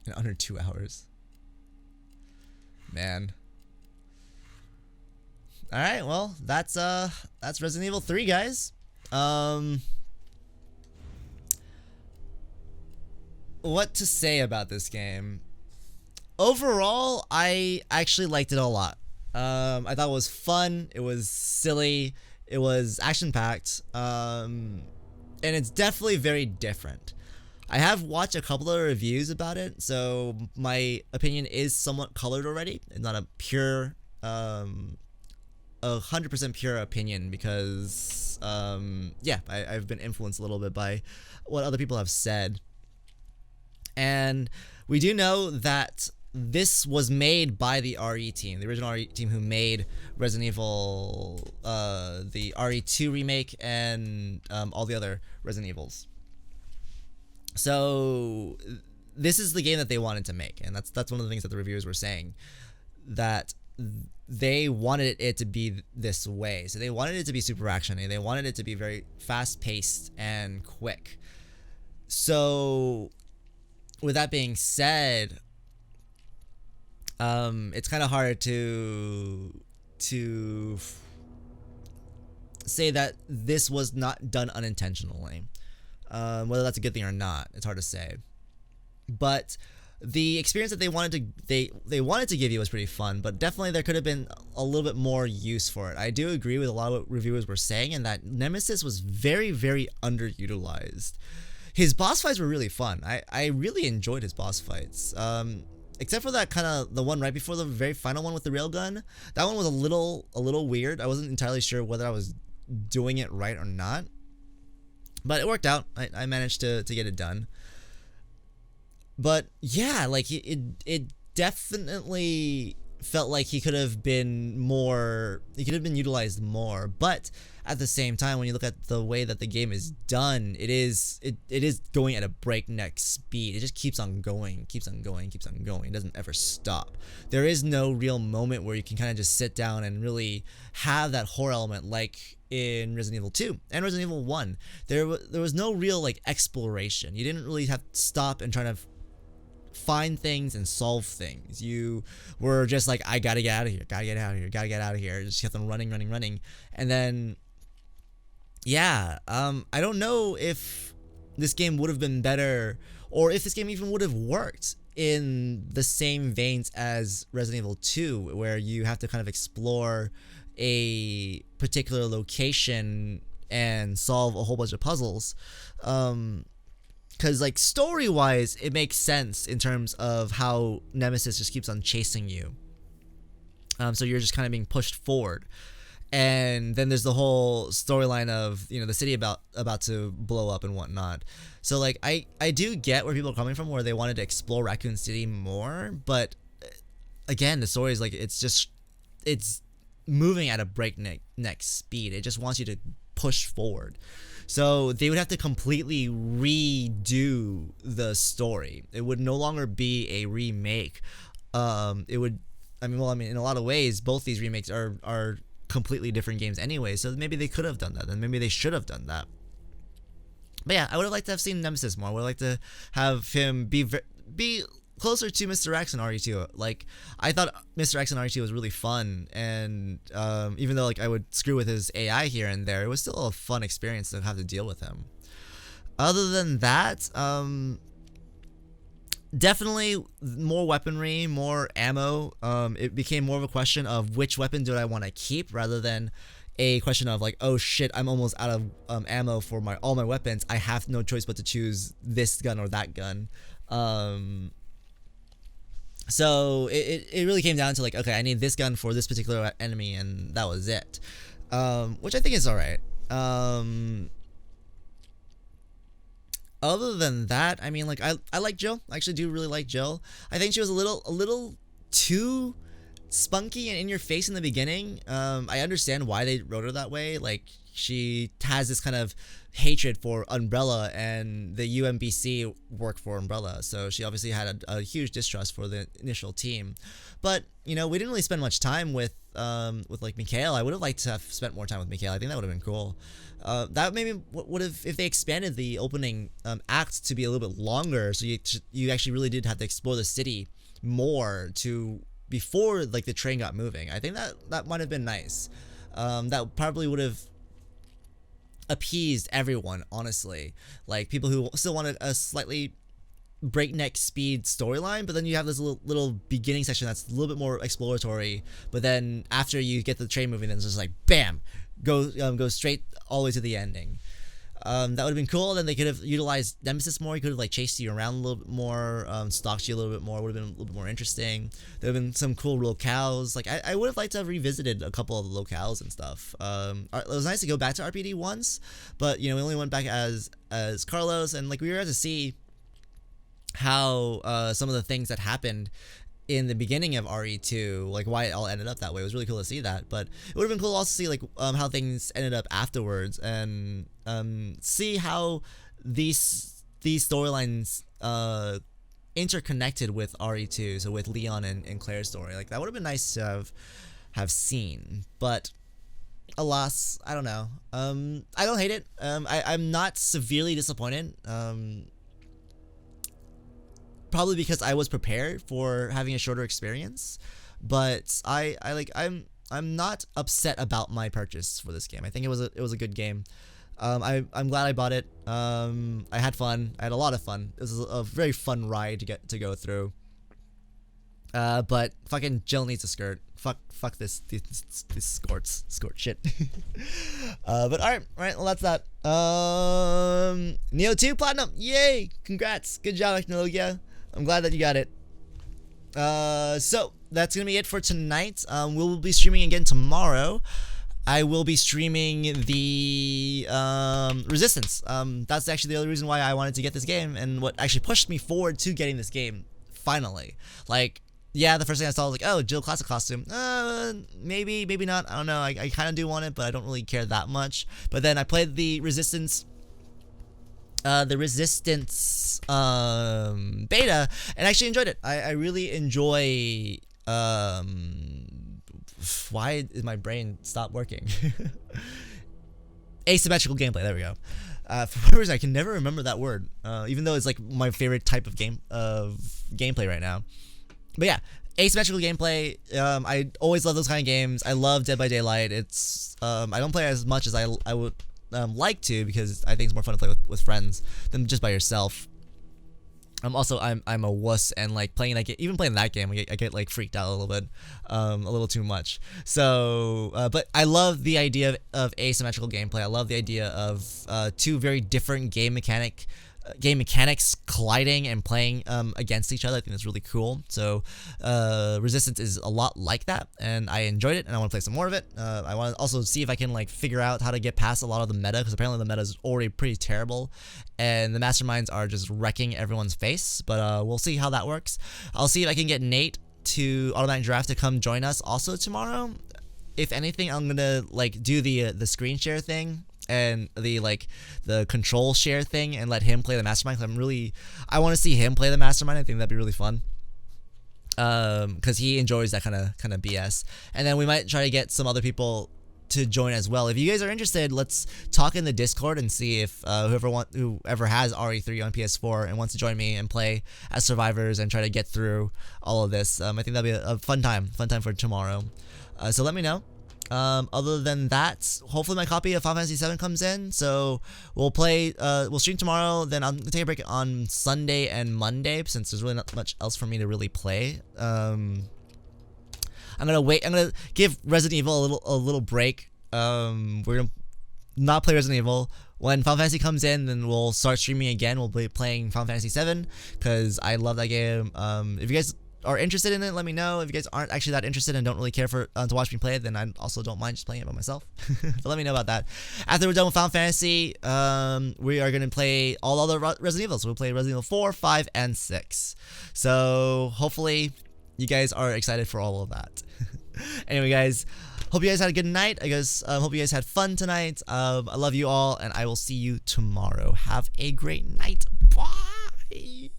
in under 2 hours. Man. All right, well, that's Resident Evil 3, guys. What to say about this game? Overall, I actually liked it a lot. I thought it was fun. It was silly. It was action-packed. And it's definitely very different. I have watched a couple of reviews about it, so my opinion is somewhat colored already. It's not a pure, 100% pure opinion because, yeah, I've been influenced a little bit by what other people have said. And we do know that this was made by the RE team, the original RE team who made Resident Evil, the RE2 remake, and all the other Resident Evils. So this is the game that they wanted to make, and that's one of the things that the reviewers were saying, that they wanted it to be this way. So they wanted it to be super actiony. They wanted it to be very fast-paced and quick. So with that being said, it's kind of hard to say that this was not done unintentionally. Whether that's a good thing or not, it's hard to say. But the experience that they wanted to give you was pretty fun, but definitely there could have been a little bit more use for it. I do agree with a lot of what reviewers were saying, and that Nemesis was very, very underutilized. His boss fights were really fun. I really enjoyed his boss fights. Except for that kind of the one right before the very final one with the railgun. That one was a little weird. I wasn't entirely sure whether I was doing it right or not. But it worked out. I managed to get it done. But yeah, like it definitely felt like he could have been utilized more. But at the same time, when you look at the way that the game is done, it is going at a breakneck speed. It just keeps on going. It doesn't ever stop. There is no real moment where you can kind of just sit down and really have that horror element like in Resident Evil 2 and Resident Evil 1. There was no real like exploration. You didn't really have to stop and try to find things and solve things. You were just like, I gotta get out of here. Just kept on running. And then, yeah, I don't know if this game would have been better or if this game even would have worked in the same veins as Resident Evil 2, where you have to kind of explore a particular location and solve a whole bunch of puzzles. Because, like, story-wise, it makes sense in terms of how Nemesis just keeps on chasing you. So you're just kind of being pushed forward. And then there's the whole storyline of, you know, the city about to blow up and whatnot. So, like, I do get where people are coming from, where they wanted to explore Raccoon City more. But, again, the story is, like, it's moving at a breakneck speed. It just wants you to push forward. So they would have to completely redo the story. It would no longer be a remake. It would, in a lot of ways, both these remakes are completely different games anyway. So maybe they could have done that, and maybe they should have done that. But yeah, I would have liked to have seen Nemesis more. I would have liked to have him be closer to Mr. X in RE2. Like, I thought Mr. X in RE2 was really fun, and even though like I would screw with his AI here and there, it was still a fun experience to have to deal with him. Other than that, definitely more weaponry, more ammo. It became more of a question of which weapon do I want to keep rather than a question of like, oh shit, I'm almost out of ammo for all my weapons. I have no choice but to choose this gun or that gun. So it really came down to like, okay, I need this gun for this particular enemy, and that was it. Which I think is alright. Other than that, I mean, like, I like Jill. I actually do really like Jill. I think she was a little too spunky and in your face in the beginning. I understand why they wrote her that way. Like, she has this kind of hatred for Umbrella, and the UMBC work for Umbrella, so she obviously had a huge distrust for the initial team. But we didn't really spend much time with like Mikhail. I would have liked to have spent more time with Mikhail. I think that would have been cool. That maybe would have, if they expanded the opening act to be a little bit longer, so you actually really did have to explore the city more to before like the train got moving. I think that might have been nice. That probably would have appeased everyone, honestly. Like, people who still wanted a slightly breakneck speed storyline, but then you have this little beginning section that's a little bit more exploratory, but then after you get the train moving, then it's just like bam, go straight all the way to the ending. That would have been cool. Then they could have utilized Nemesis more. He could have like chased you around a little bit more, stalked you a little bit more. Would have been a little bit more interesting. There would have been some cool locales. Like, I would have liked to have revisited a couple of the locales and stuff. It was nice to go back to RPD once, but we only went back as Carlos, and like we were able to see how some of the things that happened in the beginning of RE2, like why it all ended up that way. It was really cool to see that, but it would have been cool to also see like how things ended up afterwards, and see how these storylines interconnected with RE2, so with Leon and Claire's story. Like, that would have been nice to have seen, but alas, I don't know. I don't hate it. I'm not severely disappointed. Probably because I was prepared for having a shorter experience, but I'm not upset about my purchase for this game. I think it was a good game. I'm glad I bought it. I had fun. I had a lot of fun. It was a very fun ride to go through. But fucking Jill needs a skirt. Fuck this skort shit. But all right. Well, that's that. Neo 2 Platinum. Yay! Congrats. Good job, Technologia. I'm glad that you got it. So that's gonna be it for tonight. We'll be streaming again tomorrow. I will be streaming the Resistance. That's actually the other reason why I wanted to get this game, and what actually pushed me forward to getting this game finally. Like, yeah, the first thing I saw was like, oh, Jill classic costume. Maybe not. I don't know. I kind of do want it, but I don't really care that much. But then I played the Resistance beta, and actually enjoyed it. I really enjoy why did my brain stop working? Asymmetrical gameplay, there we go. For whatever reason, I can never remember that word, even though it's like my favorite type of gameplay right now. But yeah, asymmetrical gameplay. I always love those kind of games. I love Dead by Daylight. It's I don't play as much as I would like to, because I think it's more fun to play with friends than just by yourself. I'm a wuss, and like playing that game, even playing that game, I get like freaked out a little bit, a little too much. So, but I love the idea of asymmetrical gameplay. I love the idea of two very different game mechanics colliding and playing against each other. I think that's really cool. So Resistance is a lot like that, and I enjoyed it, and I want to play some more of it. I want to also see if I can like figure out how to get past a lot of the meta, because apparently the meta is already pretty terrible, and the masterminds are just wrecking everyone's face. But we'll see how that works. I'll see if I can get Nate to Automatic Draft to come join us also tomorrow. If anything, I'm gonna like do the screen share thing and the control share thing, and let him play the mastermind. I want to see him play the mastermind. I think that'd be really fun, because he enjoys that kind of BS. And then we might try to get some other people to join as well. If you guys are interested, let's talk in the Discord and see if whoever has RE3 on PS4 and wants to join me and play as survivors and try to get through all of this. I think that'll be a fun time for tomorrow. So let me know. Other than that, hopefully my copy of Final Fantasy VII comes in, so we'll stream tomorrow, then I'm gonna take a break on Sunday and Monday, since there's really not much else for me to really play. I'm gonna give Resident Evil a little break. We're gonna not play Resident Evil. When Final Fantasy comes in, then we'll start streaming again. We'll be playing Final Fantasy VII, because I love that game. If you guys are interested in it, let me know. If you guys aren't actually that interested and don't really care to watch me play it, then I also don't mind just playing it by myself. But let me know about that. After we're done with Final Fantasy, we are going to play all other Resident Evils. We'll play Resident Evil 4, 5, and 6. So hopefully you guys are excited for all of that. Anyway, guys, hope you guys had a good night. I guess hope you guys had fun tonight. I love you all, and I will see you tomorrow. Have a great night. Bye.